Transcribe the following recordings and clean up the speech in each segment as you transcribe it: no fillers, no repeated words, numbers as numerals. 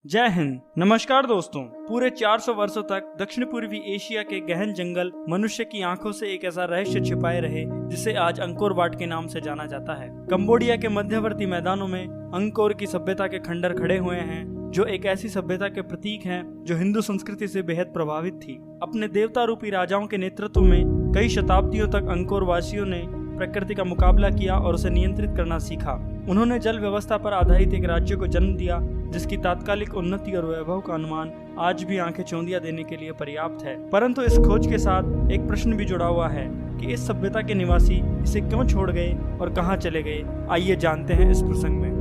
जय हिंद। नमस्कार दोस्तों। पूरे 400 वर्षों तक दक्षिण पूर्वी एशिया के गहन जंगल मनुष्य की आंखों से एक ऐसा रहस्य छिपाए रहे जिसे आज अंकोर वाट के नाम से जाना जाता है। कंबोडिया के मध्यवर्ती मैदानों में अंकोर की सभ्यता के खंडर खड़े हुए हैं जो एक ऐसी सभ्यता के प्रतीक हैं जो हिंदू संस्कृति से बेहद प्रभावित थी। अपने देवता रूपी राजाओं के नेतृत्व में कई शताब्दियों तक अंकोर वासियों ने प्रकृति का मुकाबला किया और उसे नियंत्रित करना सीखा। उन्होंने जल व्यवस्था पर आधारित एक राज्य को जन्म दिया जिसकी तात्कालिक उन्नति और वैभव का अनुमान आज भी आंखें चौंधिया देने के लिए पर्याप्त है। परंतु इस खोज के साथ एक प्रश्न भी जुड़ा हुआ है कि इस सभ्यता के निवासी इसे क्यों छोड़ गए और कहां चले गए। आइए जानते हैं इस प्रसंग में।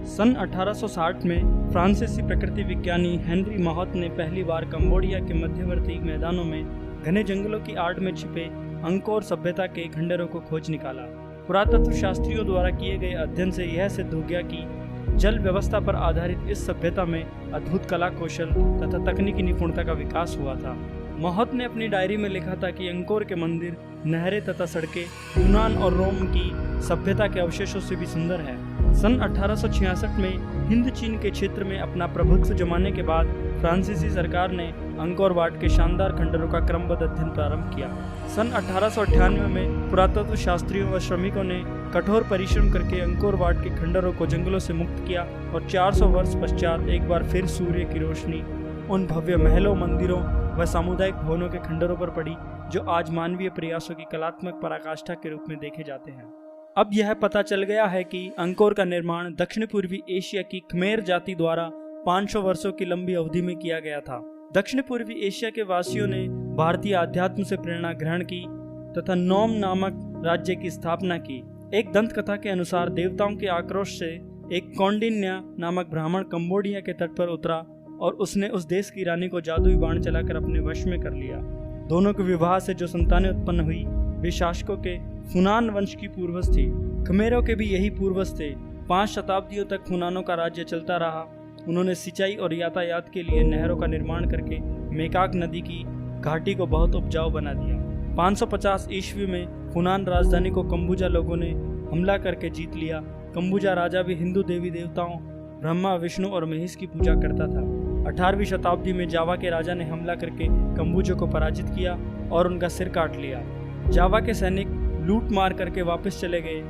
सन 1860 में फ्रांसीसी प्रकृति विज्ञानी हेनरी मॉहत ने पहली बार कंबोडिया के मध्यवर्ती मैदानों में घने जंगलों की आड़ में छिपे अंकोर सभ्यता के खंडरों को खोज निकाला। पुरातत्व शास्त्रियों द्वारा किए गए अध्ययन से यह सिद्ध हो गया कि जल व्यवस्था पर आधारित इस सभ्यता में अद्भुत कला कौशल तथा तकनीकी निपुणता का विकास हुआ था। मॉहत ने अपनी डायरी में लिखा था कि अंकोर के मंदिर, नहरें तथा सड़कें यूनान और रोम की सभ्यता के अवशेषों से भी सुंदर है। सन 1866 में हिंद चीन के क्षेत्र में अपना प्रभुत्व जमाने के बाद फ्रांसीसी सरकार ने अंकोर वाट के शानदार खंडरों का क्रमबद्ध अध्ययन प्रारंभ किया। सन 1898 में पुरातत्व शास्त्रियों व श्रमिकों ने कठोर परिश्रम करके अंकोर वाट के खंडरों को जंगलों से मुक्त किया और 400 वर्ष पश्चात एक बार फिर सूर्य की रोशनी उन भव्य महलों, मंदिरों व सामुदायिक भवनों के खंडरों पर पड़ी जो आज मानवीय प्रयासों की कलात्मक पराकाष्ठा के रूप में देखे जाते हैं। अब यह पता चल गया है कि अंकोर का निर्माण दक्षिण पूर्वी एशिया की खमेर जाति द्वारा 500 वर्षों की लंबी अवधि में किया गया था। दक्षिण पूर्वी एशिया के वासियों ने भारतीय अध्यात्म से प्रेरणा ग्रहण की तथा नोम नामक राज्य की स्थापना की। एक दंत कथा के अनुसार देवताओं के आक्रोश से एक कौंडिन्य नामक ब्राह्मण कंबोडिया के तट पर उतरा और उसने उस देश की रानी को जादुई बाण चलाकर अपने वश में कर लिया। दोनों के विवाह से जो संतानें उत्पन्न हुई वे शासकों के फुनान वंश की पूर्वज थी। खमेरों के भी यही पूर्वज थे। 5 शताब्दियों तक फुनानों का राज्य चलता रहा। उन्होंने सिंचाई और यातायात के लिए नहरों का निर्माण करके मेकाक नदी की घाटी को बहुत उपजाऊ बना दिया। 550 ईस्वी में फुनान राजधानी को कंबुजा लोगों ने हमला करके जीत लिया। कंबुजा राजा भी हिंदू देवी देवताओं ब्रह्मा, विष्णु और महेश की पूजा करता था। 18वीं शताब्दी में जावा के राजा ने हमला करके कंबुजों को पराजित किया और उनका सिर काट लिया। जावा के सैनिक लूट मार करके वापस चले गए।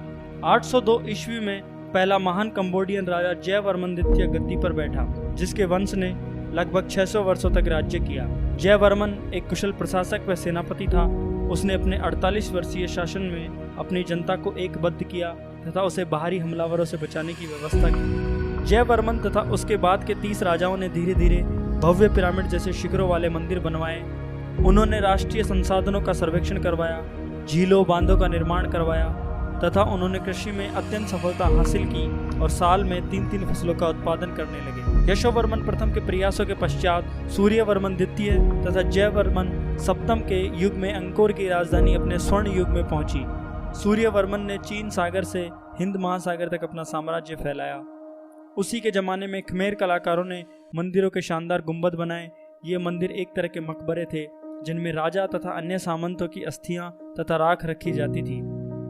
802 ईस्वी में पहला महान कंबोडियन राजा जयवर्मन द्वितीय गद्दी पर बैठा जिसके वंश ने लगभग 600 वर्षों तक राज्य किया। जयवर्मन एक कुशल प्रशासक व सेनापति था। उसने अपने 48 वर्षीय शासन में अपनी जनता को एकबद्ध किया तथा उसे बाहरी हमलावरों से बचाने की व्यवस्था की। जयवर्मन तथा उसके बाद के 30 राजाओं ने धीरे धीरे भव्य पिरामिड जैसे शिखरों वाले मंदिर बनवाए। उन्होंने राष्ट्रीय संसाधनों का सर्वेक्षण करवाया, झीलों बांधों का निर्माण करवाया तथा उन्होंने कृषि में अत्यंत सफलता हासिल की और साल में 3-3 फसलों का उत्पादन करने लगे। यशोवर्मन प्रथम के प्रयासों के पश्चात सूर्यवर्मन द्वितीय तथा जयवर्मन सप्तम के युग में अंकोर की राजधानी अपने स्वर्ण युग में पहुंची। सूर्यवर्मन ने चीन सागर से हिंद महासागर तक अपना साम्राज्य फैलाया। उसी के जमाने में खमेर कलाकारों ने मंदिरों के शानदार गुंबद बनाए। ये मंदिर एक तरह के मकबरे थे जिनमें राजा तथा अन्य सामंतों की अस्थियां तथा राख रखी जाती थी।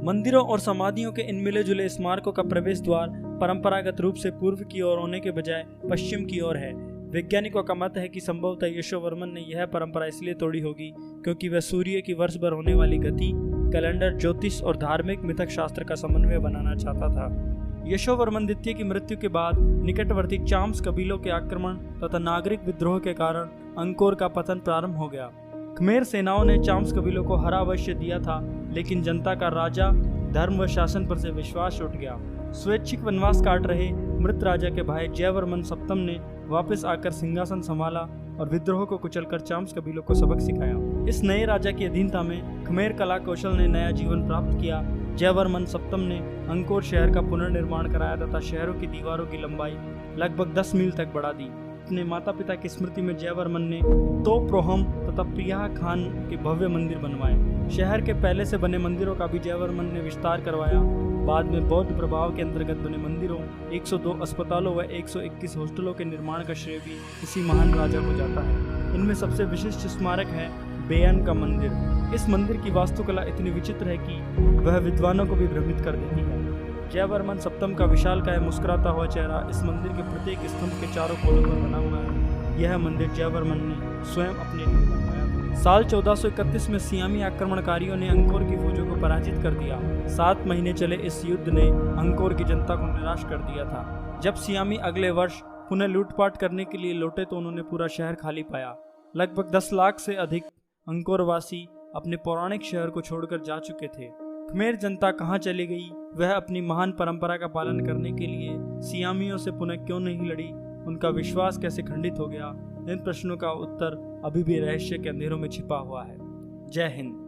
मंदिरों और समाधियों के इन मिले जुले स्मारकों का प्रवेश द्वार परंपरागत रूप से पूर्व की ओर होने के बजाय पश्चिम की ओर है। वैज्ञानिकों का मत है कि संभवतः यशोवर्मन ने यह परंपरा इसलिए तोड़ी होगी क्योंकि वह सूर्य की वर्ष भर होने वाली गति, कैलेंडर, ज्योतिष और धार्मिक मिथक शास्त्र का समन्वय बनाना चाहता था। यशोवर्मन द्वितीय की मृत्यु के बाद निकटवर्ती चाम्स कबीलों के आक्रमण तथा नागरिक विद्रोह के कारण अंकोर का पतन प्रारंभ हो गया। खमेर सेनाओं ने चाम्स कबीलों को हरा अवश्य दिया था लेकिन जनता का राजा धर्म व शासन पर से विश्वास उठ गया। स्वैच्छिक वनवास काट रहे मृत राजा के भाई जयवर्मन सप्तम ने वापस आकर सिंहासन संभाला और विद्रोह को कुचलकर चाम्स कबीलों को सबक सिखाया। इस नए राजा की अधीनता में खमेर कला कौशल ने नया जीवन प्राप्त किया। जयवर्मन सप्तम ने अंकोर शहर का पुनर्निर्माण कराया तथा शहरों की दीवारों की लंबाई लगभग 10 मील तक बढ़ा दी। अपने माता पिता की स्मृति में जयवर्मन ने तोप्रोहम तथा प्रिया खान के भव्य मंदिर बनवाए। शहर के पहले से बने मंदिरों का भी जयवर्मन ने विस्तार करवाया। बाद में बौद्ध प्रभाव के अंतर्गत बने मंदिरों, 102 अस्पतालों व 121 हॉस्टलों के निर्माण का श्रेय भी इसी महान राजा को जाता है। इनमें सबसे विशिष्ट स्मारक है बेयन का मंदिर। इस मंदिर की वास्तुकला इतनी विचित्र है कि वह विद्वानों को भी भ्रमित कर देती है। जयवर्मन सप्तम का विशालकाय मुस्कुराता हुआ चेहरा इस मंदिर के प्रत्येक स्तंभ के चारों कोनों पर बना हुआ है। यह मंदिर जयवर्मन ने स्वयं अपने लिए बनवाया। साल 1431 में सियामी आक्रमणकारियों ने अंकोर की फौजों को पराजित कर दिया। 7 महीने चले इस युद्ध ने अंकोर की जनता को निराश कर दिया था। जब सियामी अगले वर्ष पुनः लूटपाट करने के लिए लौटे तो उन्होंने पूरा शहर खाली पाया। लगभग 10 लाख से अधिक अंकोरवासी अपने पौराणिक शहर को छोड़कर जा चुके थे। खमेर जनता कहाँ चली गई? वह अपनी महान परंपरा का पालन करने के लिए सियामियों से पुनः क्यों नहीं लड़ी? उनका विश्वास कैसे खंडित हो गया? इन प्रश्नों का उत्तर अभी भी रहस्य के अंधेरों में छिपा हुआ है। जय हिंद।